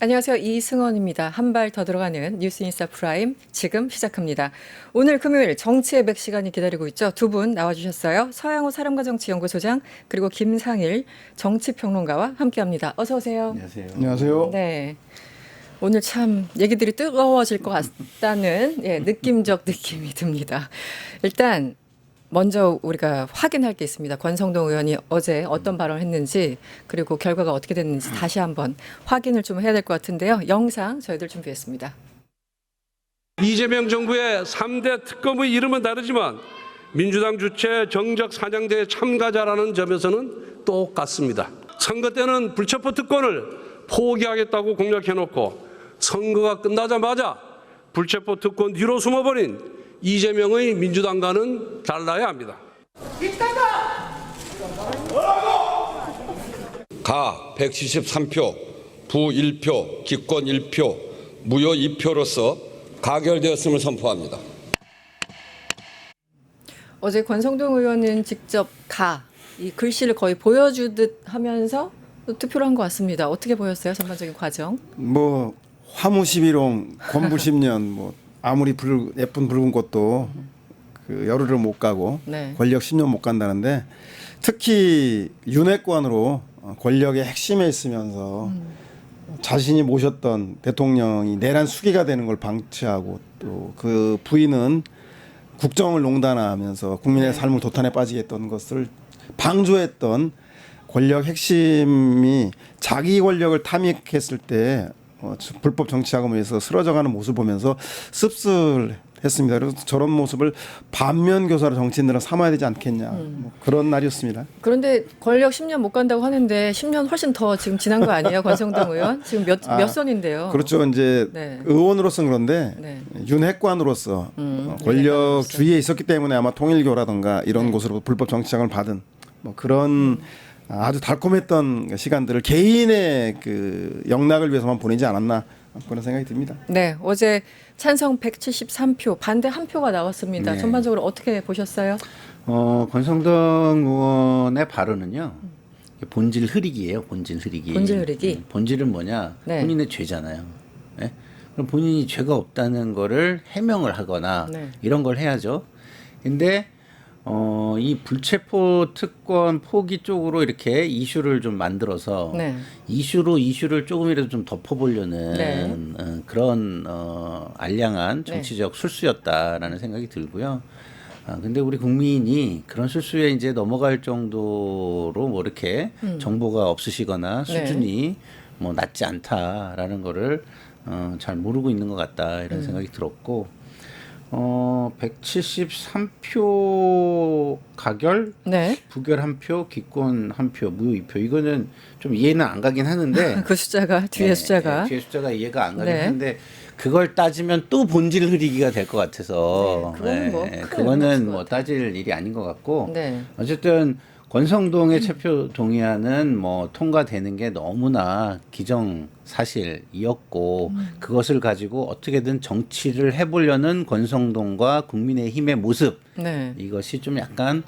안녕하세요. 이승원입니다. 한 발 더 들어가는 뉴스인싸 프라임 지금 시작합니다. 오늘 금요일 정치의 백 시간이 기다리고 있죠. 두 분 나와주셨어요. 서양호 사람과정치연구소장 그리고 김상일 정치평론가와 함께합니다. 어서 오세요. 안녕하세요. 안녕하세요. 네. 오늘 참 얘기들이 뜨거워질 것 같다는 느낌적 느낌이 듭니다. 일단 먼저 우리가 확인할 게 있습니다. 권성동 의원이 어제 어떤 발언을 했는지 그리고 결과가 어떻게 됐는지 다시 한번 확인을 좀 해야 될 것 같은데요. 영상 저희들 준비했습니다. 이재명 정부의 3대 특검의 이름은 다르지만 민주당 주최 정적 사냥대회 참가자라는 점에서는 똑같습니다. 선거 때는 불체포 특권을 포기하겠다고 공약해놓고 선거가 끝나자마자 불체포 특권 뒤로 숨어버린 이재명의 민주당과는 달라야 합니다. 가 173표, 부 1표, 기권 1표, 무효 2표로서 가결되었음을 선포합니다. 어제 권성동 의원은 직접 이 글씨를 거의 보여주듯 하면서 투표를 한 것 같습니다. 어떻게 보였어요? 전반적인 과정. 뭐 화무시비롱, 권부십년, 뭐 아무리 예쁜 붉은 꽃도 그 열흘을 못 가고 네. 권력 10년 못 간다는데 특히 윤핵관으로 권력의 핵심에 있으면서 자신이 모셨던 대통령이 내란 수기가 되는 걸 방치하고 또 그 부인은 국정을 농단하면서 국민의 삶을 도탄에 빠지게 했던 것을 방조했던 권력 핵심이 자기 권력을 탐닉했을 때 불법 정치자금을 위해서 쓰러져가는 모습을 보면서 씁쓸했습니다. 그래서 저런 모습을 반면교사로 정치인들은 삼아야 되지 않겠냐 뭐 그런 날이었습니다. 그런데 권력 10년 못 간다고 하는데 10년 훨씬 더 지금 지난 거 아니에요? 권성동 의원? 지금 몇 선인데요? 그렇죠. 이제 네. 의원으로서는 그런데 네. 윤핵관으로서 권력 주위에 있었기 때문에 아마 통일교라든가 이런 네. 곳으로 불법 정치자금을 받은 뭐 그런 아주 달콤했던 시간들을 개인의 그 영락을 위해서만 보내지 않았나 그런 생각이 듭니다. 네, 어제 찬성 173표, 반대 1표가 나왔습니다. 네. 전반적으로 어떻게 보셨어요? 권성동 의원의 발언은요. 본질 흐리기예요. 본질 흐리기. 본질 흐리기? 본질은 뭐냐? 네. 본인의 죄잖아요. 네? 그럼 본인이 죄가 없다는 거를 해명을 하거나 네. 이런 걸 해야죠. 근데 이 불체포 특권 포기 쪽으로 이렇게 이슈를 좀 만들어서 네. 이슈를 조금이라도 좀 덮어보려는 네. 그런 알량한 정치적 술수였다라는 생각이 들고요. 근데 우리 국민이 그런 술수에 이제 넘어갈 정도로 뭐 이렇게 정보가 없으시거나 수준이 뭐 낮지 않다라는 거를 잘 모르고 있는 것 같다 이런 생각이 들었고. 173표 가결, 네. 부결 1표, 기권 1표, 무효 2표. 이거는 좀 이해는 안 가긴 하는데 그 숫자가 뒤에 숫자가 뒤에 숫자가 이해가 안 가긴 네. 하는데 그걸 따지면 또 본질 흐리기가 될 것 같아서 그거는 뭐 크게 그거는 어려울 뭐 것 따질 일이 아닌 것 같고 네. 어쨌든 권성동의 체포 동의안은 뭐 통과되는 게 너무나 기정사실이었고 그것을 가지고 어떻게든 정치를 해보려는 권성동과 국민의힘의 모습 네. 이것이 좀 약간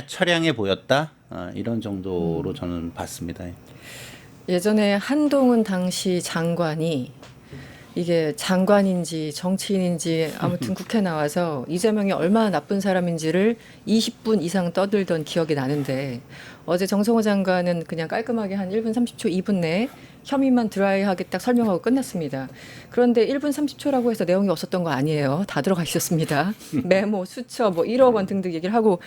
처량해 보였다 이런 정도로 저는 봤습니다. 예전에 한동훈 당시 장관이 이게 장관인지 정치인인지 아무튼 국회 나와서 이재명이 얼마나 나쁜 사람인지를 20분 이상 떠들던 기억이 나는데 어제 정성호 장관은 그냥 깔끔하게 한 1분 30초, 2분 내에 혐의만 드라이하게 딱 설명하고 끝났습니다. 그런데 1분 30초라고 해서 내용이 없었던 거 아니에요. 다 들어가 있었습니다. 메모, 수처, 뭐 1억 원 등등 얘기를 하고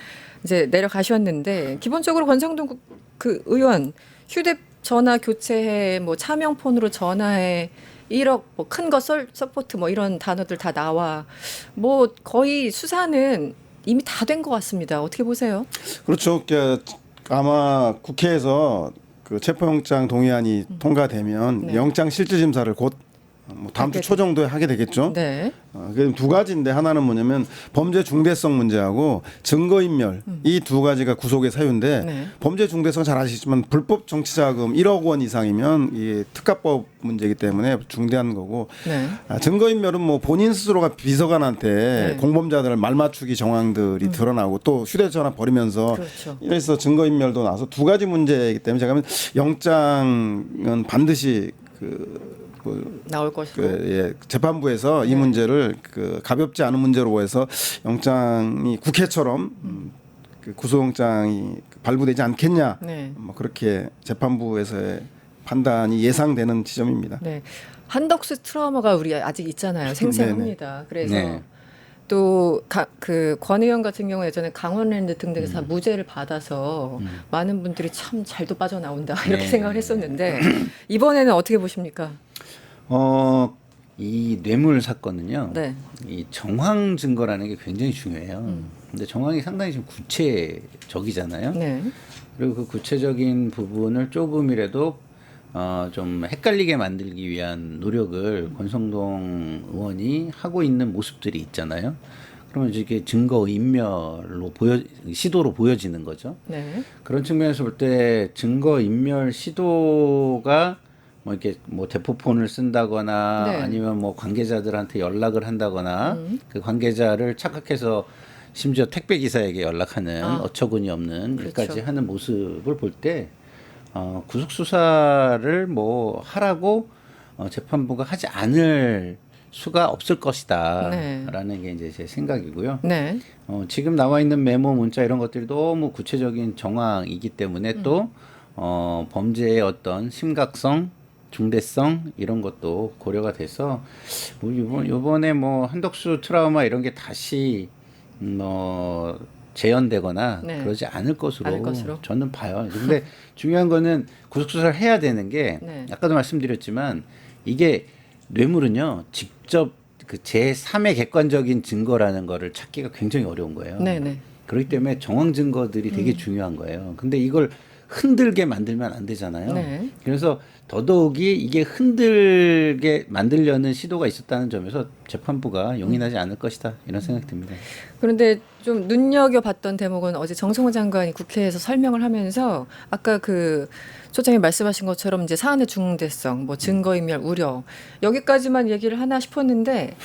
이제 내려가셨는데 기본적으로 권성동 그 의원 휴대전화 교체해, 뭐 차명폰으로 전화해 1억 뭐 큰 거 서포트 뭐 이런 단어들 다 나와 뭐 거의 수사는 이미 다 된 것 같습니다. 어떻게 보세요? 그렇죠. 아마 국회에서 그 체포영장 동의안이 통과되면 네. 영장 실질심사를 곧 뭐 다음 주 초 정도에 하게 되겠죠. 네. 그 두 가지인데 하나는 뭐냐면 범죄 중대성 문제하고 증거인멸 이 두 가지가 구속의 사유인데 네. 범죄 중대성 잘 아시지만 불법 정치자금 1억 원 이상이면 이게 특가법 문제이기 때문에 중대한 거고 네. 증거인멸은 뭐 본인 스스로가 비서관한테 네. 공범자들 말 맞추기 정황들이 드러나고 또 휴대전화 버리면서 그렇죠. 이래서 증거인멸도 나서 두 가지 문제이기 때문에 제가 보면 영장은 반드시 나올 것으로. 재판부에서 이 문제를 가볍지 않은 문제로 해서 영장이 국회처럼 그 구속영장이 발부되지 않겠냐. 네. 뭐 그렇게 재판부에서의 판단이 예상되는 지점입니다. 네. 한덕수 트라우마가 우리 아직 있잖아요. 생생합니다. 그래서 네. 또 그 권 의원 같은 경우 예전에 강원랜드 등등에서 다 무죄를 받아서 많은 분들이 참 잘도 빠져나온다 이렇게 네. 생각을 했었는데 이번에는 어떻게 보십니까? 이 뇌물 사건은요. 네. 이 정황 증거라는 게 굉장히 중요해요. 근데 정황이 상당히 좀 구체적이잖아요. 네. 그리고 그 구체적인 부분을 조금이라도 좀 헷갈리게 만들기 위한 노력을 권성동 의원이 하고 있는 모습들이 있잖아요. 그러면 이게 증거 인멸로 시도로 보여지는 거죠. 네. 그런 측면에서 볼 때 증거 인멸 시도가 뭐 이렇게 뭐 대포폰을 쓴다거나 네. 아니면 뭐 관계자들한테 연락을 한다거나 그 관계자를 착각해서 심지어 택배 기사에게 연락하는 어처구니 없는 그렇죠. 일까지 하는 모습을 볼 때 구속 수사를 뭐 하라고 재판부가 하지 않을 수가 없을 것이다라는 게 이제 제 생각이고요. 네. 지금 나와 있는 메모 문자 이런 것들이 너무 구체적인 정황이기 때문에 또 범죄의 어떤 심각성, 중대성 이런 것도 고려가 돼서 뭐 이번에 뭐 한덕수 트라우마 이런 게 다시 재현되거나 네. 그러지 않을 것으로 저는 봐요. 근데 중요한 거는 구속 수사를 해야 되는 게 네. 아까도 말씀드렸지만 이게 뇌물은요 직접 그 제3의 객관적인 증거라는 거를 찾기가 굉장히 어려운 거예요. 네네. 그렇기 때문에 정황 증거들이 되게 중요한 거예요. 근데 이걸 흔들게 만들면 안 되잖아요. 네. 그래서 더더욱이 이게 흔들게 만들려는 시도가 있었다는 점에서 재판부가 용인하지 않을 것이다 이런 생각이 듭니다. 그런데 좀 눈여겨봤던 대목은 어제 정성호 장관이 국회에서 설명을 하면서 아까 그 소장님 말씀하신 것처럼 이제 사안의 중대성, 뭐 증거인멸 우려 여기까지만 얘기를 하나 싶었는데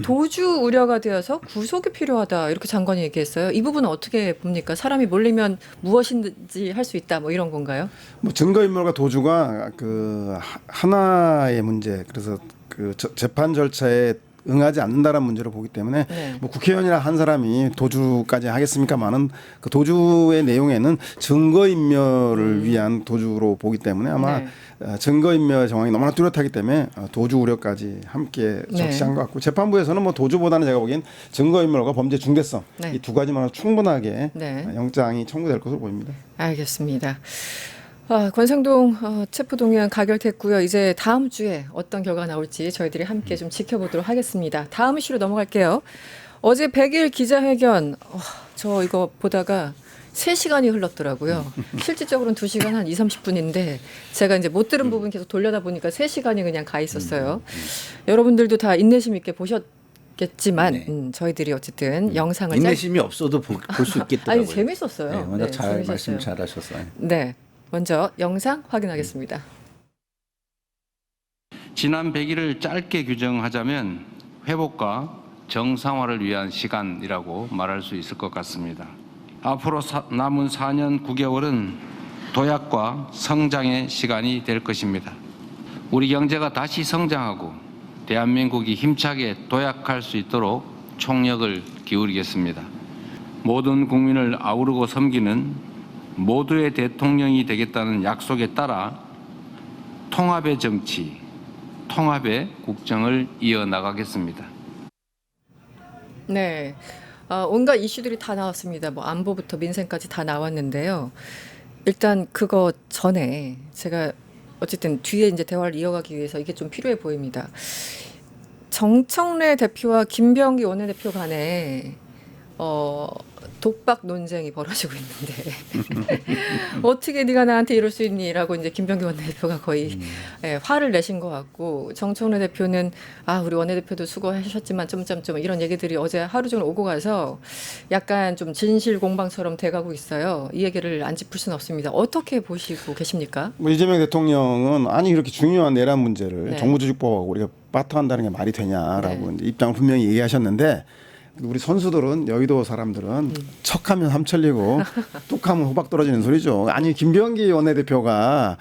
도주 우려가 되어서 구속이 필요하다 이렇게 장관이 얘기했어요. 이 부분은 어떻게 봅니까? 사람이 몰리면 무엇인지 할 수 있다 뭐 이런 건가요? 뭐 증거인멸과 도주가 그 하나의 문제. 그래서 그 재판 절차에 응하지 않는다라는 문제를 보기 때문에 네. 뭐 국회의원이나 한 사람이 도주까지 하겠습니까만은 그 도주의 내용에는 증거인멸을 위한 도주로 보기 때문에 아마 네. 증거인멸 정황이 너무나 뚜렷하기 때문에 도주 우려까지 함께 네. 적시한 것 같고 재판부에서는 뭐 도주보다는 제가 보기엔 증거인멸과 범죄 중대성 네. 이 두 가지만 충분하게 네. 영장이 청구될 것으로 보입니다. 알겠습니다. 권성동 체포동의안 가결됐고요. 이제 다음 주에 어떤 결과가 나올지 저희들이 함께 좀 지켜보도록 하겠습니다. 다음 이슈로 넘어갈게요. 어제 100일 기자회견 저 이거 보다가 3시간이 흘렀더라고요. 실질적으로는 2시간 한 20-30분인데 제가 이제 못 들은 부분 계속 돌려다 보니까 3시간이 그냥 가 있었어요. 여러분들도 다 인내심 있게 보셨겠지만 네. 저희들이 어쨌든 영상을 인내심이 없어도 볼 수 있겠더라고요. 아니 재밌었어요. 네, 워낙 잘 재밌었어요. 말씀 잘하셨어요. 네. 먼저 영상 확인하겠습니다. 지난 100일을 짧게 규정하자면 회복과 정상화를 위한 시간이라고 말할 수 있을 것 같습니다. 앞으로 남은 4년 9개월은 도약과 성장의 시간이 될 것입니다. 우리 경제가 다시 성장하고 대한민국이 힘차게 도약할 수 있도록 총력을 기울이겠습니다. 모든 국민을 아우르고 섬기는 모두의 대통령이 되겠다는 약속에 따라 통합의 정치, 통합의 국정을 이어나가겠습니다. 네. 온갖 이슈들이 다 나왔습니다. 뭐 안보부터 민생까지 다 나왔는데요. 일단 그거 전에 제가 어쨌든 뒤에 이제 대화를 이어가기 위해서 이게 좀 필요해 보입니다. 정청래 대표와 김병기 원내대표 간에 독박 논쟁이 벌어지고 있는데 어떻게 네가 나한테 이럴 수 있니라고 이제 김병기 원내대표가 거의 화를 내신 것 같고 정청래 대표는 우리 원내대표도 수고하셨지만 점점점 이런 얘기들이 어제 하루 종일 오고 가서 약간 좀 진실 공방처럼 돼가고 있어요. 이 얘기를 안 짚을 수는 없습니다. 어떻게 보시고 계십니까? 뭐 이재명 대통령은 아니 이렇게 중요한 내란 문제를 네. 정부조직법하고 우리가 빠트한다는 게 말이 되냐라고 네. 이제 입장을 분명히 얘기하셨는데 우리 선수들은 여의도 사람들은 척하면 함철리고 뚝하면 호박 떨어지는 소리죠. 아니 김병기 원내대표가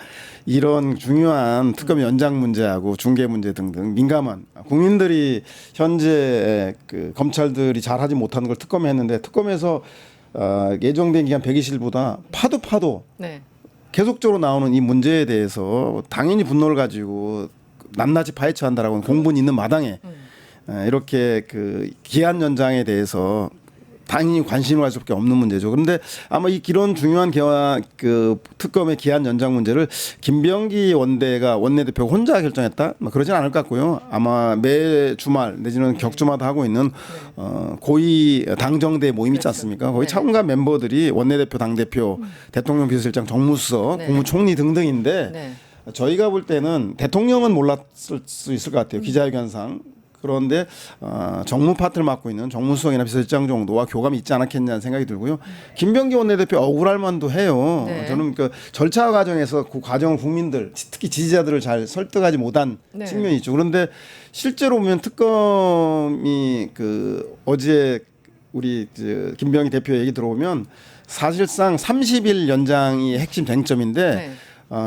이런 중요한 특검 연장 문제하고 중계 문제 등등 민감한 국민들이 현재 그 검찰들이 잘하지 못하는 걸 특검에 했는데 특검에서 예정된 기간 120일보다 파도 네. 계속적으로 나오는 이 문제에 대해서 당연히 분노를 가지고 낱낱이 파헤쳐한다라고는 공분이 있는 마당에 이렇게 그 기한 연장에 대해서 당연히 관심을 할 수밖에 없는 문제죠. 그런데 아마 이런 중요한 그 특검의 기한 연장 문제를 김병기 원내대표가 혼자 결정했다? 그러진 않을 것 같고요. 아마 매 주말 내지는 격주마다 하고 있는 고위 당정대 모임 있지 않습니까? 거기 참가 멤버들이 원내대표, 당대표, 대통령 비서실장, 정무수석, 국무총리 등등인데 네. 저희가 볼 때는 대통령은 몰랐을 수 있을 것 같아요. 기자회견상. 그런데 정무 파트를 맡고 있는 정무수석이나 비서실장 정도와 교감이 있지 않았겠냐는 생각이 들고요. 김병기 원내대표 억울할 만도 해요. 네. 저는 그 절차 과정에서 그 과정을 국민들 특히 지지자들을 잘 설득하지 못한 네. 측면이 있죠. 그런데 실제로 보면 특검이 그 어제 우리 김병기 대표 얘기 들어보면 사실상 30일 연장이 핵심 쟁점인데 네.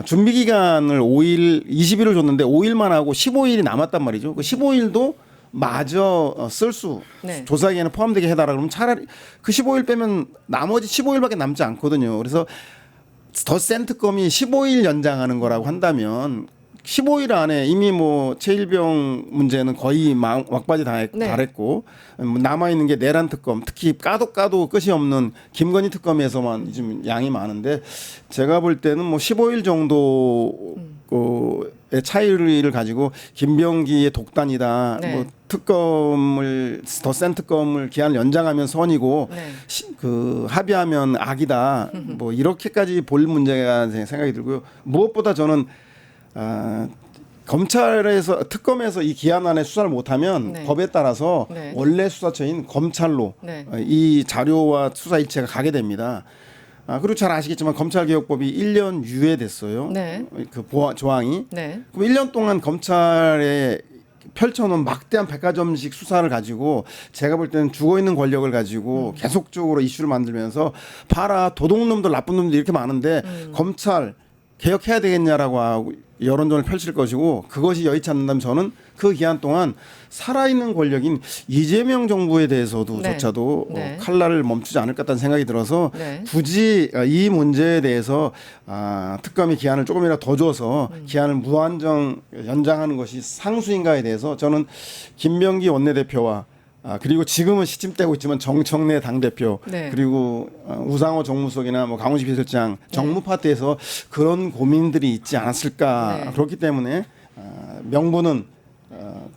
준비 기간을 20일을 줬는데 5일만 하고 15일이 남았단 말이죠. 그 15일도 마저 쓸 수 네. 조사 기간에 포함되게 해달라 그러면 차라리 그 15일 빼면 나머지 15일밖에 남지 않거든요. 그래서 더 센 특검이 15일 연장하는 거라고 한다면 15일 안에 이미 뭐 최일병 문제는 거의 막바지 달했고 남아 있는 게 내란 특검, 특히 까도 끝이 없는 김건희 특검에서만 지금 양이 많은데 제가 볼 때는 뭐 15일 정도의 차이를 가지고 김병기의 독단이다. 네. 뭐 특검을 더 센 특검을 기한을 연장하면 선이고 네. 그 합의하면 악이다. 뭐 이렇게까지 볼 문제가 생각이 들고요. 무엇보다 저는 검찰에서 특검에서 이 기한 안에 수사를 못하면 네. 법에 따라서 네. 원래 수사처인 검찰로 네. 이 자료와 수사 일체가 가게 됩니다. 그리고 잘 아시겠지만 검찰개혁법이 1년 유예됐어요. 네. 그 조항이. 네. 그럼 1년 동안 검찰에 펼쳐놓은 막대한 백화점식 수사를 가지고 제가 볼 때는 죽어있는 권력을 가지고 계속적으로 이슈를 만들면서 봐라 도둑놈들 나쁜 놈들 이렇게 많은데 검찰 개혁해야 되겠냐라고 하고 여론전을 펼칠 것이고 그것이 여의치 않는다면 저는 그 기간 동안 살아있는 권력인 이재명 정부에 대해서도조차도 네. 칼날을 멈추지 않을 것 같다는 생각이 들어서 네. 굳이 이 문제에 대해서 특검이 기한을 조금이라도 더 줘서 기한을 무한정 연장하는 것이 상수인가에 대해서 저는 김병기 원내대표와 그리고 지금은 시침되고 있지만 정청래 당대표 네. 그리고 우상호 정무수석이나 뭐 강훈식 비서실장 정무 파트에서 그런 고민들이 있지 않았을까. 네. 그렇기 때문에 명분은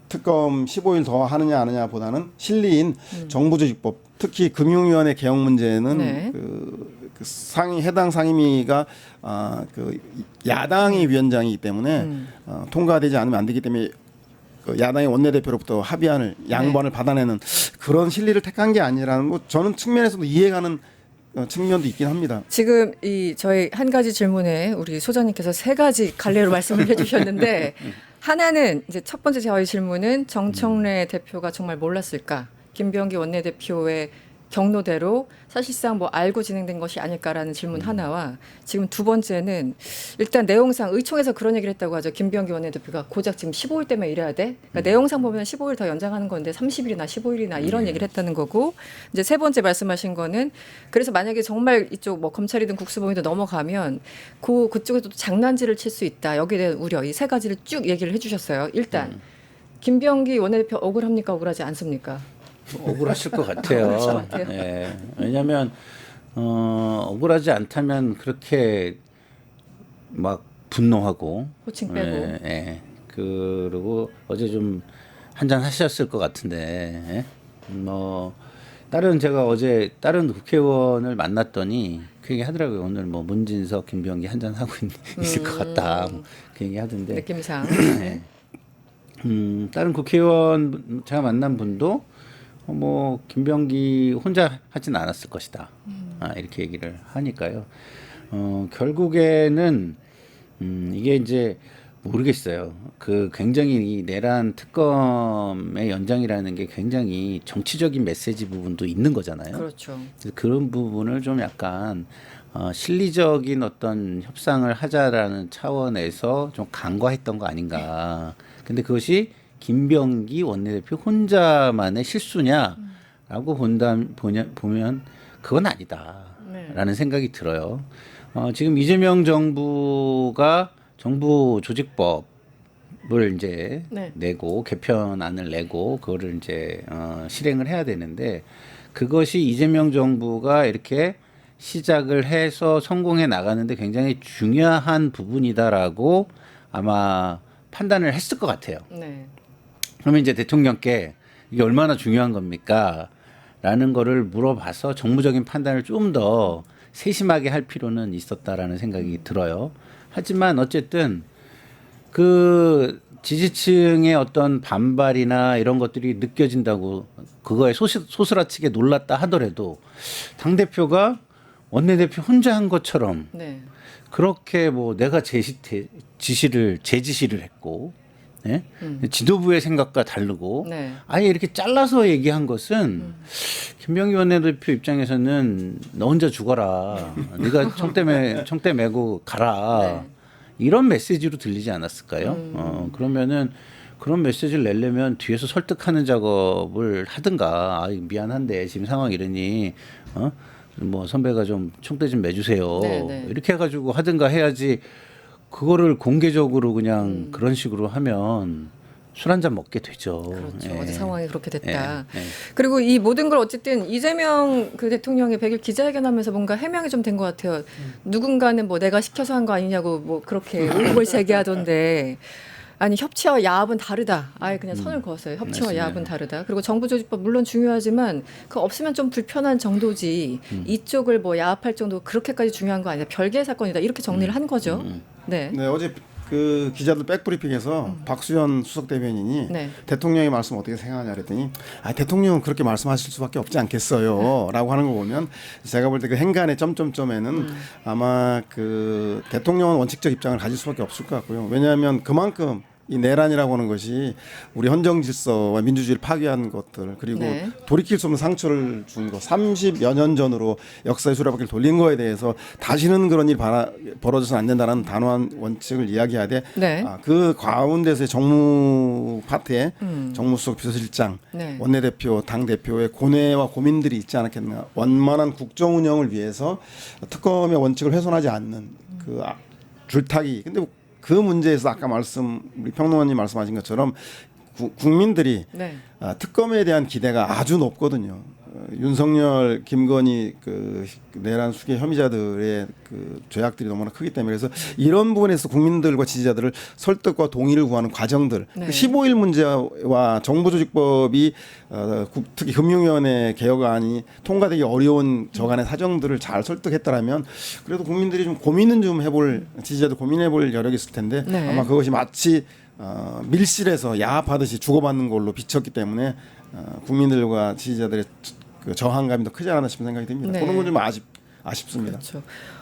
특검 15일 더 하느냐 안 하느냐보다는 실리인 정부조직법 특히 금융위원회 개혁 문제는 네. 그 해당 상임위가 그 야당의 위원장이기 때문에 통과되지 않으면 안 되기 때문에 그 야당의 원내대표로부터 합의안을 양반을 받아내는 그런 실리를 택한 게 아니라는 뭐 저는 측면에서도 이해가는 측면도 있긴 합니다. 지금 저희 한 가지 질문에 우리 소장님께서 세 가지 갈래로 말씀을 해주셨는데 하나는 이제 첫 번째 저희 질문은 정청래 대표가 정말 몰랐을까? 김병기 원내대표의 경로대로 사실상 뭐 알고 진행된 것이 아닐까라는 질문 하나와 지금 두 번째는 일단 내용상 의총에서 그런 얘기를 했다고 하죠. 김병기 원내대표가 고작 지금 15일 때문에 일해야 돼. 그러니까 내용상 보면 15일 더 연장하는 건데 30일이나 15일이나 이런 얘기를 했다는 거고 이제 세 번째 말씀하신 거는 그래서 만약에 정말 이쪽 뭐 검찰이든 국수본이든 넘어가면 그쪽에도 또 장난질을 칠 수 있다. 여기에 대한 우려 이 세 가지를 쭉 얘기를 해주셨어요. 일단 김병기 원내대표 억울합니까? 억울하지 않습니까? 억울하실 것 같아요. 억울하실 것 같아요. 예. 왜냐하면 억울하지 않다면 그렇게 막 분노하고 호칭 빼고. 예. 그리고 어제 좀 한잔 하셨을 것 같은데 예? 뭐 제가 어제 다른 국회의원을 만났더니 그 얘기 하더라고요. 오늘 뭐 문진석, 김병기 한잔 하고 있을 것 같다. 그 얘기 하던데. 느낌상. 네. 다른 국회의원 제가 만난 분도 뭐 김병기 혼자 하진 않았을 것이다. 이렇게 얘기를 하니까요. 결국에는 이게 이제 모르겠어요. 그 굉장히 이 내란 특검의 연장이라는 게 굉장히 정치적인 메시지 부분도 있는 거잖아요. 그렇죠. 그래서 그런 부분을 좀 약간 실리적인 어떤 협상을 하자라는 차원에서 좀 간과했던 거 아닌가. 근데 그것이 김병기 원내대표 혼자만의 실수냐라고 보면 그건 아니다라는 네. 생각이 들어요. 지금 이재명 정부가 정부 조직법을 이제 네. 내고 개편안을 내고 그거를 이제 실행을 해야 되는데 그것이 이재명 정부가 이렇게 시작을 해서 성공해 나가는데 굉장히 중요한 부분이다라고 아마 판단을 했을 것 같아요. 네. 그러면 이제 대통령께 이게 얼마나 중요한 겁니까? 라는 거를 물어봐서 정무적인 판단을 좀 더 세심하게 할 필요는 있었다라는 생각이 들어요. 하지만 어쨌든 그 지지층의 어떤 반발이나 이런 것들이 느껴진다고 그거에 소스라치게 놀랐다 하더라도 당대표가 원내대표 혼자 한 것처럼 네. 그렇게 뭐 내가 제지시를 했고 예? 지도부의 생각과 다르고 네. 아예 이렇게 잘라서 얘기한 것은 김병기 원내대표 입장에서는 너 혼자 죽어라. 네가 총대 메고 가라. 네. 이런 메시지로 들리지 않았을까요? 그러면은 그런 메시지를 내려면 뒤에서 설득하는 작업을 하든가. 아, 미안한데 지금 상황 이러니 뭐 선배가 좀 총대 좀 매주세요. 네, 네. 이렇게 해가지고 하든가 해야지. 그거를 공개적으로 그냥 그런 식으로 하면 술 한잔 먹게 되죠. 그렇죠. 예. 어제 상황이 그렇게 됐다. 예. 예. 그리고 이 모든 걸 어쨌든 이재명 그 대통령의 100일 기자회견하면서 뭔가 해명이 좀 된 것 같아요. 누군가는 뭐 내가 시켜서 한 거 아니냐고 뭐 그렇게 의혹을 제기하던데 아니 협치와 야합은 다르다. 아예 그냥 선을 그었어요. 협치와 맞습니다. 야합은 다르다. 그리고 정부조직법 물론 중요하지만 그 없으면 좀 불편한 정도지 이쪽을 뭐 야합할 정도 그렇게까지 중요한 거 아니다. 별개의 사건이다. 이렇게 정리를 한 거죠. 네. 네, 어제 그 기자들 백브리핑에서 박수현 수석 대변인이 네. 대통령의 말씀 어떻게 생각하냐 그랬더니 아, 대통령은 그렇게 말씀하실 수밖에 없지 않겠어요라고 하는 거 보면 제가 볼 때 그 행간의 점점점에는 아마 그 대통령은 원칙적 입장을 가질 수밖에 없을 것 같고요. 왜냐하면 그만큼 이 내란이라고 하는 것이 우리 헌정 질서와 민주주의를 파괴한 것들 그리고 네. 돌이킬 수 없는 상처를 준 것 30여 년 전으로 역사의 수레바퀴를 돌린 거에 대해서 다시는 그런 일이 벌어져서는 안 된다는 단호한 원칙을 이야기하되 네. 그 가운데서의 정무 파트에 정무수석 비서실장 네. 원내대표 당대표의 고뇌와 고민들이 있지 않았겠나. 원만한 국정 운영을 위해서 특검의 원칙을 훼손하지 않는 그 줄타기. 근데 그 문제에서 아까 우리 평론가님 말씀하신 것처럼 국민들이 네. 특검에 대한 기대가 아주 높거든요. 윤석열, 김건희 그 내란 수계 혐의자들의 그 죄악들이 너무나 크기 때문에 그래서 이런 부분에서 국민들과 지지자들을 설득과 동의를 구하는 과정들, 네. 15일 문제와 정부조직법이 특히 금융위원회 개혁안이 통과되기 어려운 저간의 사정들을 잘 설득했다라면 그래도 국민들이 좀 고민은 좀 해볼 지지자들 고민해볼 여력이 있을 텐데 네. 아마 그것이 마치 밀실에서 야합하듯이 주고받는 걸로 비쳤기 때문에 국민들과 지지자들의 그 저항감이 더 크지 않았나 싶은 생각이 듭니다. 네. 그런 건 좀 아쉽습니다. 그렇죠.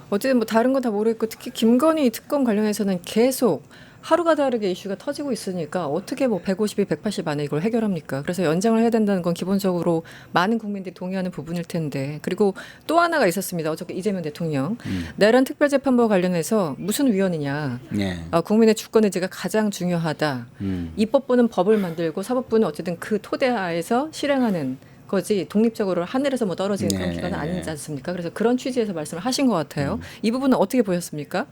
어쨌든 뭐 다른 건 다 모르겠고 특히 김건희 특검 관련해서는 계속 하루가 다르게 이슈가 터지고 있으니까 어떻게 뭐 150일, 180 안에 이걸 해결합니까? 그래서 연장을 해야 된다는 건 기본적으로 많은 국민들이 동의하는 부분일 텐데 그리고 또 하나가 있었습니다. 어저께 이재명 대통령 내란 특별재판부와 관련해서 무슨 위원이냐? 네. 국민의 주권 의지가 가장 중요하다. 입법부는 법을 만들고 사법부는 어쨌든 그 토대하에서 실행하는 거지 독립적으로 하늘에서 뭐 떨어지는 그런 네. 기관은 아니지 않습니까? 그래서 그런 취지에서 말씀을 하신 것 같아요. 이 부분은 어떻게 보셨습니까?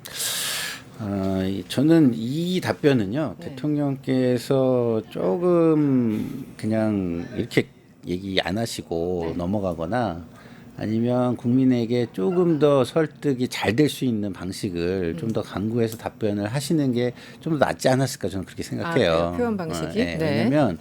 저는 이 답변은요 네. 대통령께서 조금 그냥 이렇게 얘기 안 하시고 넘어가거나 아니면 국민에게 조금 더 설득이 잘 될 수 있는 방식을 좀 더 강구해서 답변을 하시는 게 좀 더 낫지 않았을까 저는 그렇게 생각해요. 그래요? 표현 방식이? 네. 왜냐하면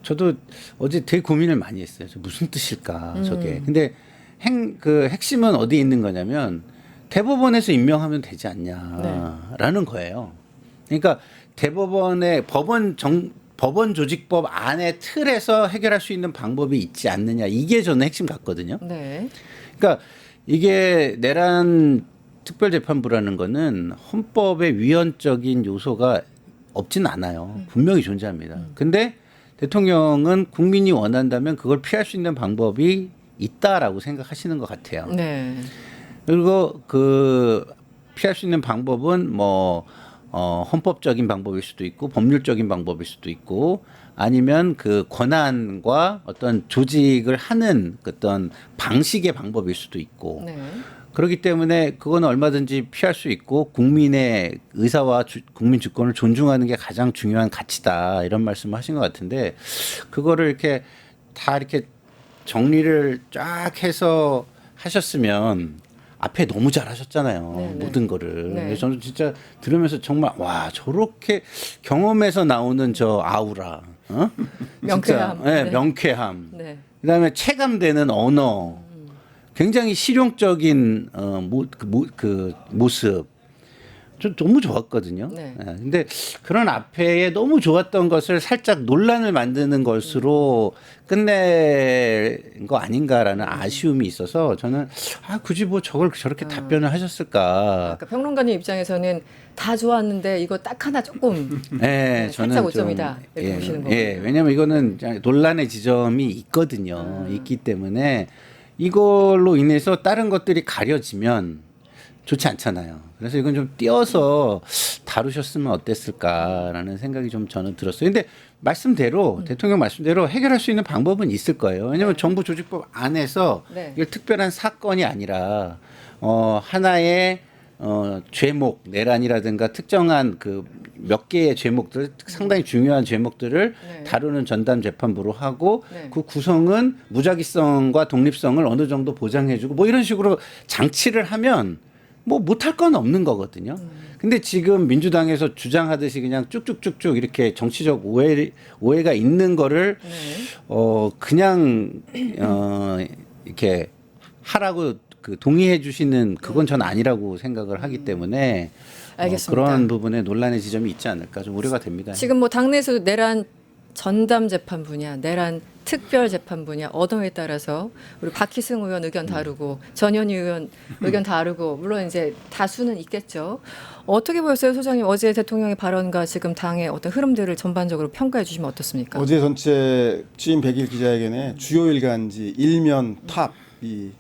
저도 어제 되게 고민을 많이 했어요. 무슨 뜻일까 저게. 근데 핵심은 어디에 있는 거냐면 대법원에서 임명하면 되지 않냐라는 거예요. 그러니까 대법원의 법원 조직법 안에 틀에서 해결할 수 있는 방법이 있지 않느냐. 이게 저는 핵심 같거든요. 네. 그러니까 이게 내란 특별재판부라는 거는 헌법의 위헌적인 요소가 없진 않아요. 분명히 존재합니다. 근데 대통령은 국민이 원한다면 그걸 피할 수 있는 방법이 있다라고 생각하시는 것 같아요. 네. 그리고 그 피할 수 있는 방법은 뭐 헌법적인 방법일 수도 있고 법률적인 방법일 수도 있고 아니면 그 권한과 어떤 조직을 하는 어떤 방식의 방법일 수도 있고 네. 그렇기 때문에 그건 얼마든지 피할 수 있고 국민의 의사와 국민 주권을 존중하는 게 가장 중요한 가치다 이런 말씀을 하신 것 같은데 그거를 이렇게 다 이렇게 정리를 쫙 해서 하셨으면 앞에 너무 잘하셨잖아요. 네, 네. 모든 거를. 네. 그래서 저는 진짜 들으면서 정말 와 저렇게 경험에서 나오는 저 아우라, 명쾌함. 진짜, 네, 네. 명쾌함. 네. 그다음에 체감되는 언어, 굉장히 실용적인 그 모습. 저 너무 좋았거든요. 네. 예, 근데 그런 앞에 너무 좋았던 것을 살짝 논란을 만드는 것으로 끝낸 거 아닌가라는 아쉬움이 있어서 저는 굳이 뭐 저걸 저렇게 답변을 하셨을까. 아까 평론가님 입장에서는 다 좋았는데 이거 딱 하나 조금 네, 저는 살짝 좀, 오점이다 이렇게 보시는 거군요. 예, 왜냐하면 이거는 논란의 지점이 있거든요. 있기 때문에 이걸로 인해서 다른 것들이 가려지면 좋지 않잖아요. 그래서 이건 좀 띄어서 다루셨으면 어땠을까라는 생각이 좀 저는 들었어요. 근데 말씀대로 대통령 말씀대로 해결할 수 있는 방법은 있을 거예요. 왜냐하면 정부 조직법 안에서 네. 이게 특별한 사건이 아니라 하나의 죄목 내란이라든가 특정한 그 몇 개의 죄목들 상당히 중요한 죄목들을 네. 다루는 전담 재판부로 하고 네. 그 구성은 무작위성과 독립성을 어느 정도 보장해주고 뭐 이런 식으로 장치를 하면 뭐 못할 건 없는 거거든요. 근데 지금 민주당에서 주장하듯이 그냥 쭉쭉쭉쭉 이렇게 정치적 오해가 있는 거를 네. 그냥 이렇게 하라고 그 동의해 주시는 그건 전 아니라고 생각을 하기 때문에 알겠습니다. 그런 부분에 논란의 지점이 있지 않을까 좀 우려가 됩니다. 지금 뭐 당내에서 내란 전담 재판부냐, 내란 특별 재판부냐 언어에 따라서 우리 박희승 의원 의견 다르고 전현희 의원 의견 다르고 물론 이제 다수는 있겠죠. 어떻게 보였어요, 소장님? 어제 대통령의 발언과 지금 당의 어떤 흐름들을 전반적으로 평가해 주시면 어떻습니까? 어제 전체 취임 100일 기자회견에 주요 일간지 일면 탑이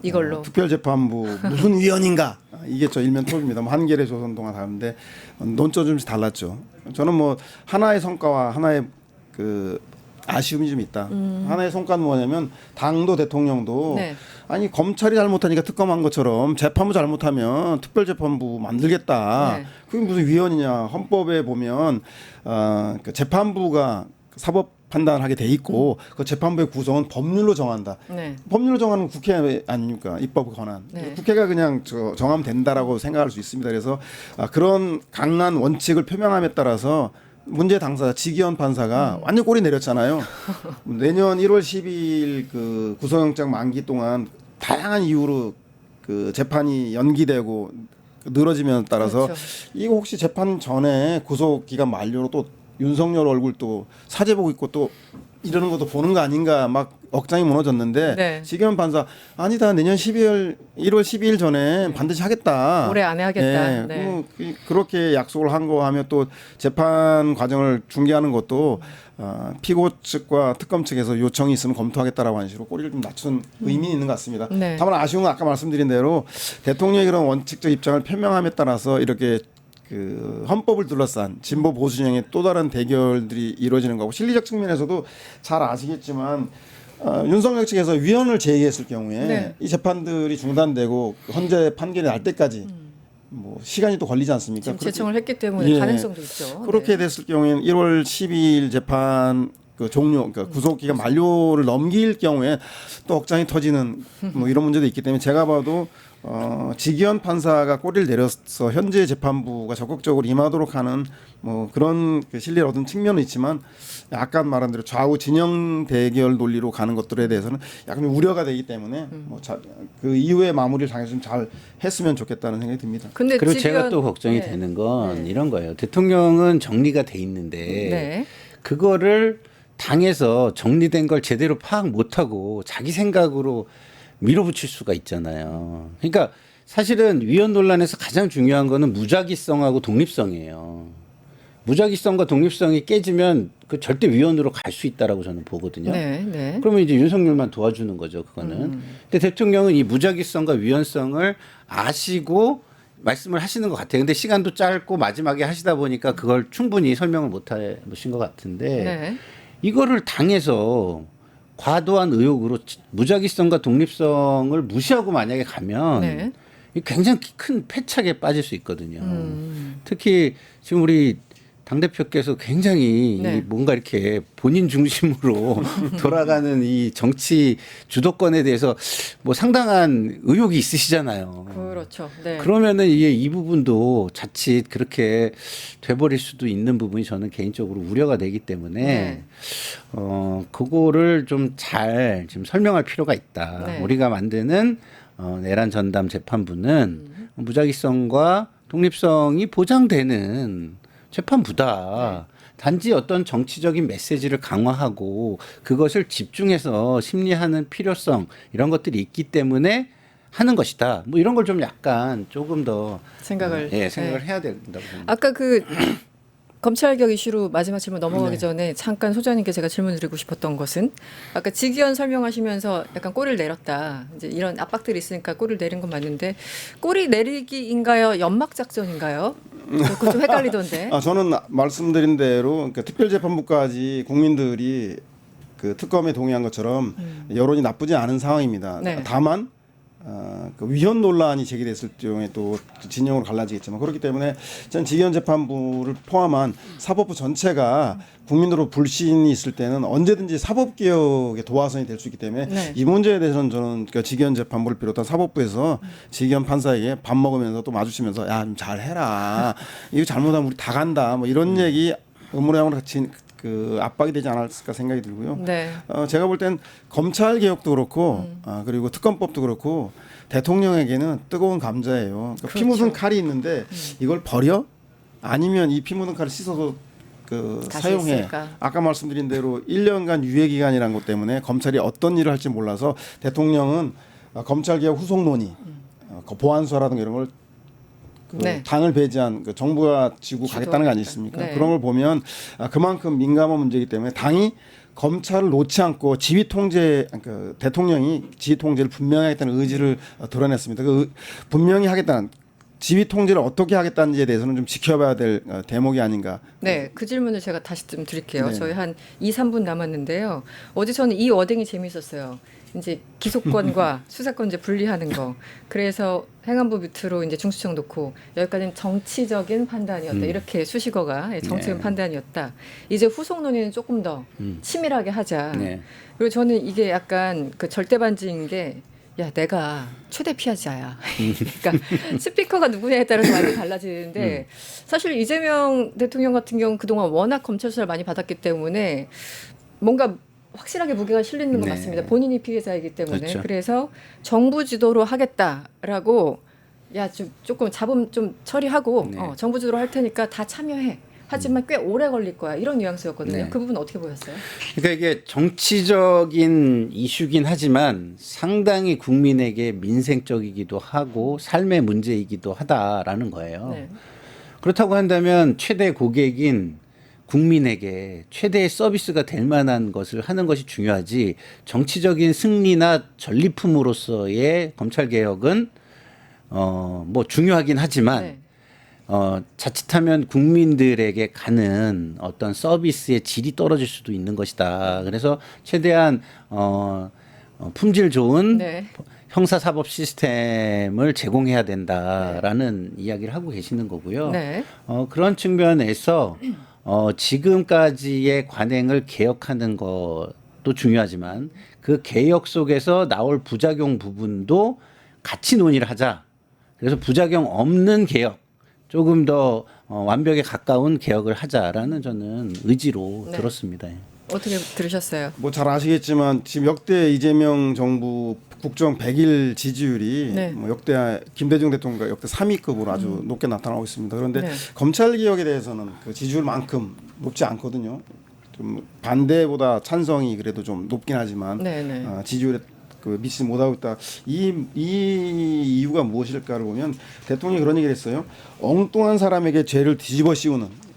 이걸로 특별재판부 무슨 위원인가 이게 저 일면 톱입니다. 뭐 한겨레 조선동아 다른데 논점 좀 달랐죠. 저는 뭐 하나의 성과와 하나의 그 아쉬움이 좀 있다. 하나의 성과는 뭐냐면 당도 대통령도 네. 아니 검찰이 잘못하니까 특검한 것처럼 재판부 잘못하면 특별재판부 만들겠다. 네. 그게 무슨 위헌이냐. 헌법에 보면 그 재판부가 사법 판단을 하게 돼 있고 그 재판부의 구성은 법률로 정한다. 네. 법률로 정하는 국회 아닙니까? 입법 권한. 네. 국회가 그냥 정하면 된다라고 생각할 수 있습니다. 그래서 그런 강한 원칙을 표명함에 따라서 문제 당사자 지기현 판사가 완전 꼬리 내렸잖아요. 내년 1월 12일 그 구속영장 만기 동안 다양한 이유로 그 재판이 연기되고 늘어지면 따라서 그렇죠. 이거 혹시 재판 전에 구속 기간 만료로 또 윤석열 얼굴 또 사제복 입고 또 이러는 것도 보는 거 아닌가 막 억장이 무너졌는데 네. 지기현 판사 아니다 내년 1월 12일 전에 반드시 하겠다. 올해 안에 하겠다. 예, 네. 그렇게 약속을 한 거 하면 또 재판 과정을 중개하는 것도 피고 측과 특검 측에서 요청이 있으면 검토하겠다라고 하는 식으로 꼬리를 좀 낮춘 의미는 있는 것 같습니다. 네. 다만 아쉬운 건 아까 말씀드린 대로 대통령의 그런 원칙적 입장을 표명함에 따라서 이렇게 그 헌법을 둘러싼 진보 보수 진영의 또 다른 대결들이 이루어지는 거고 실리적 측면에서도 잘 아시겠지만 윤석열 측에서 위헌을 제기했을 경우에 네. 이 재판들이 중단되고 헌재 판결이 날 때까지 뭐 시간이 또 걸리지 않습니까? 지금 그렇게- 제청을 했기 때문에 예. 가능성도 있죠. 그렇게 네. 됐을 경우에는 1월 12일 재판 그 종료, 그러니까 구속 기간 만료를 넘길 경우에 또 억장이 터지는 뭐 이런 문제도 있기 때문에 제가 봐도 지기현 판사가 꼬리를 내려서 현재 재판부가 적극적으로 임하도록 하는 뭐 그런 그 신뢰를 얻은 측면은 있지만 아까 말한 대로 좌우 진영 대결 논리로 가는 것들에 대해서는 약간 좀 우려가 되기 때문에 그 이후에 마무리를 당연히 좀 잘 했으면 좋겠다는 생각이 듭니다. 근데 그리고 지금- 제가 또 걱정이 네. 되는 건 네. 이런 거예요. 대통령은 정리가 돼 있는데 네. 그거를 당에서 정리된 걸 제대로 파악 못하고 자기 생각으로 밀어붙일 수가 있잖아요. 그러니까 사실은 위헌 논란에서 가장 중요한 거는 무작위성하고 독립성이에요. 무작위성과 독립성이 깨지면 그 절대 위헌으로 갈 수 있다라고 저는 보거든요. 네, 네. 그러면 이제 윤석열만 도와주는 거죠, 그거는. 근데 대통령은 이 무작위성과 위헌성을 아시고 말씀을 하시는 것 같아요. 근데 시간도 짧고 마지막에 하시다 보니까 그걸 충분히 설명을 못 하신 것 같은데 네. 이거를 당해서 과도한 의혹으로 무작위성과 독립성을 무시하고 만약에 가면 네. 이 굉장히 큰 패착에 빠질 수 있거든요. 특히 지금 우리 당대표께서 굉장히 네. 뭔가 이렇게 본인 중심으로 돌아가는 이 정치 주도권에 대해서 뭐 상당한 의혹이 있으시잖아요. 그렇죠. 네. 그러면은 이게 이 부분도 자칫 그렇게 돼버릴 수도 있는 부분이 저는 개인적으로 우려가 되기 때문에 네. 그거를 좀 잘 지금 설명할 필요가 있다. 네. 우리가 만드는 내란 전담 재판부는 무작위성과 독립성이 보장되는 재판부다. 단지 어떤 정치적인 메시지를 강화하고 그것을 집중해서 심리하는 필요성 이런 것들이 있기 때문에 하는 것이다. 뭐 이런 걸 좀 약간 조금 더 생각을 해야 된다고 봅니다. 아까 그 검찰개혁 이슈로 마지막 질문 넘어가기 전에 잠깐 소장님께 제가 질문드리고 싶었던 것은 아까 직위원 설명하시면서 약간 꼬리를 내렸다. 이제 이런 압박들이 있으니까 꼬리를 내린 건 맞는데 꼬리 내리기인가요? 연막 작전인가요? 그거 좀 헷갈리던데. 저는 말씀드린 대로 그러니까 특별재판부까지 국민들이 그 특검에 동의한 것처럼 여론이 나쁘지 않은 상황입니다. 네. 다만 그 위헌 논란이 제기됐을 경우에 또 진영으로 갈라지겠지만 그렇기 때문에 전 직위원 재판부를 포함한 사법부 전체가 국민으로 불신이 있을 때는 언제든지 사법개혁의 도화선이 될 수 있기 때문에 네. 이 문제에 대해서는 저는 그 직위원 재판부를 비롯한 사법부에서 직위원 판사에게 밥 먹으면서 또 마주치면서 야, 좀 잘해라. 이거 잘못하면 우리 다 간다. 뭐 이런 얘기 의무량으로 같이 그 압박이 되지 않았을까 생각이 들고요. 네. 제가 볼 땐 검찰 개혁도 그렇고 그리고 특검법도 그렇고 대통령에게는 뜨거운 감자예요. 그러니까 피 묻은 칼이 있는데 이걸 버려? 아니면 이 피 묻은 칼을 씻어서 그 다시 사용해. 있을까? 아까 말씀드린 대로 1년간 유예 기간이라는 것 때문에 검찰이 어떤 일을 할지 몰라서 대통령은 검찰 개혁 후속 논의, 그 보안수사라든가 이런 걸 네. 당을 배제한 그 정부가 지고 가겠다는 거 아니겠습니까? 네. 그런 걸 보면 그만큼 민감한 문제이기 때문에 당이 검찰을 놓지 않고 지휘 통제, 그 대통령이 지휘 통제를 분명히 하겠다는 의지를 드러냈습니다. 분명히 하겠다는 지휘 통제를 어떻게 하겠다는지에 대해서는 좀 지켜봐야 될 대목이 아닌가. 네, 그 질문을 제가 다시 좀 드릴게요. 네. 저희 한 2, 3분 남았는데요. 어제 저는 이 워딩이 재밌었어요. 이제 기소권과 수사권 이제 분리하는 거. 그래서 행안부 밑으로 이제 중수청 놓고 여기까지는 정치적인 판단이었다. 이렇게 수식어가 정치적인 네. 판단이었다. 이제 후속 논의는 조금 더 치밀하게 하자. 네. 그리고 저는 이게 약간 그 절대 반증인 게 야, 내가 최대 피해자야. 그러니까 스피커가 누구냐에 따라서 많이 달라지는데 사실 이재명 대통령 같은 경우 그동안 워낙 검찰 수사를 많이 받았기 때문에 뭔가 확실하게 무게가 실리는 것 네. 같습니다. 본인이 피해자이기 때문에. 그렇죠. 그래서 정부 주도로 하겠다라고 야, 조금 잡음 좀 처리하고 네. 정부 주도로 할 테니까 다 참여해. 하지만 꽤 오래 걸릴 거야. 이런 뉘앙스였거든요. 네. 그 부분 어떻게 보셨어요? 그러니까 이게 정치적인 이슈긴 하지만 상당히 국민에게 민생적이기도 하고 삶의 문제이기도 하다라는 거예요. 네. 그렇다고 한다면 최대 고객인 국민에게 최대의 서비스가 될 만한 것을 하는 것이 중요하지 정치적인 승리나 전리품으로서의 검찰 개혁은 뭐 중요하긴 하지만 네. 자칫하면 국민들에게 가는 어떤 서비스의 질이 떨어질 수도 있는 것이다. 그래서 최대한 품질 좋은 네. 형사사법 시스템을 제공해야 된다라는 이야기를 하고 계시는 거고요. 네. 그런 측면에서 지금까지의 관행을 개혁하는 것도 중요하지만 그 개혁 속에서 나올 부작용 부분도 같이 논의를 하자. 그래서 부작용 없는 개혁, 조금 더 완벽에 가까운 개혁을 하자라는 저는 의지로 네. 들었습니다. 어떻게 들으셨어요? 뭐 잘 아시겠지만 지금 역대 이재명 정부 국정 100일 지지율이 네. 뭐 역대 김대중 대통령과 역대 3위급으로 아주 높게 나타나고 있습니다. 그런데 네. 검찰 개혁에 대해서는 그 지지율만큼 높지 않거든요. 좀 반대보다 찬성이 그래도 좀 높긴 하지만 네, 네. 지지율의 미치지 못하고 있다. 이 이유가 무엇일까를 보면 대통령이 그런 얘기를 했어요. 엉뚱한 사람에게 죄를 뒤집어 씌우는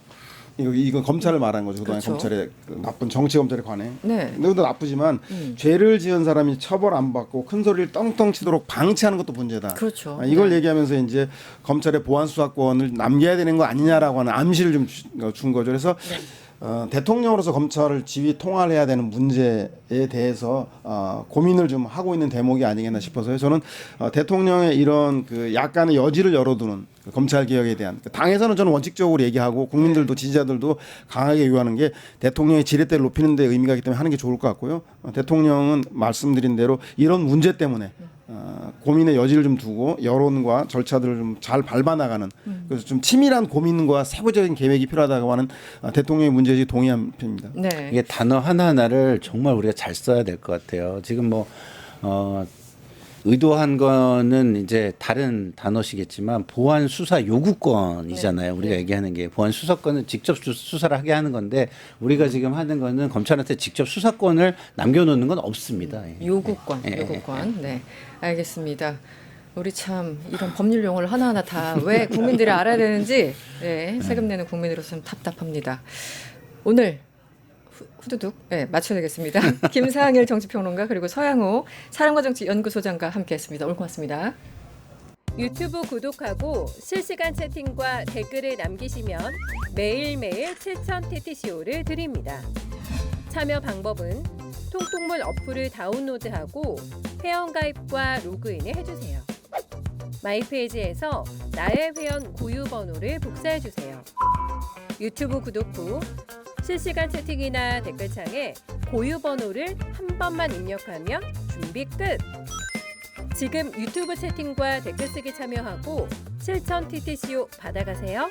이건 검찰을 말한 거죠. 그동안 그렇죠. 검찰의 나쁜 정치 검찰에 관해. 네. 그것도 나쁘지만 죄를 지은 사람이 처벌 안 받고 큰 소리를 떵떵 치도록 방치하는 것도 문제다. 그렇죠. 이걸 네. 얘기하면서 이제 검찰의 보안 수사권을 남겨야 되는 거 아니냐라고 하는 암시를 좀 준 거죠. 그래서 대통령으로서 검찰을 지휘 통할해야 되는 문제에 대해서 고민을 좀 하고 있는 대목이 아니겠나 싶어서요. 저는 대통령의 이런 그 약간의 여지를 열어두는 그 검찰 개혁에 대한 당에서는 저는 원칙적으로 얘기하고 국민들도 지지자들도 강하게 요구하는 게 대통령의 지렛대를 높이는 데 의미가 있기 때문에 하는 게 좋을 것 같고요. 대통령은 말씀드린 대로 이런 문제 때문에 고민의 여지를 좀 두고 여론과 절차들을 좀 잘 밟아나가는 그래서 좀 치밀한 고민과 세부적인 계획이 필요하다고 하는 대통령의 문제에 동의한 편입니다. 네. 이게 단어 하나하나를 정말 우리가 잘 써야 될 것 같아요. 지금 뭐 의도한 거는 이제 다른 단어시겠지만 보안 수사 요구권이잖아요. 우리가 얘기하는 게 보안 수사권은 직접 수사를 하게 하는 건데 우리가 지금 하는 거는 검찰한테 직접 수사권을 남겨놓는 건 없습니다. 요구권, 예. 요구권. 네, 알겠습니다. 우리 참 이런 법률 용어를 하나하나 다 왜 국민들이 알아야 되는지 세금 내는 국민으로서 좀 답답합니다. 오늘 후두둑 맞춰야 되겠습니다. 김상일 정치평론가 그리고 서양호 사랑과정치연구소장과 함께했습니다. 오늘 고맙습니다. 유튜브 구독하고 실시간 채팅과 댓글을 남기시면 매일매일 7,000TTCO를 드립니다. 참여 방법은 통통물 어플을 다운로드하고 회원가입과 로그인을 해주세요. 마이페이지에서 나의 회원 고유 번호를 복사해주세요. 유튜브 구독 후 실시간 채팅이나 댓글창에 고유 번호를 한 번만 입력하면 준비 끝! 지금 유튜브 채팅과 댓글 쓰기 참여하고 7,000TTCO 받아가세요.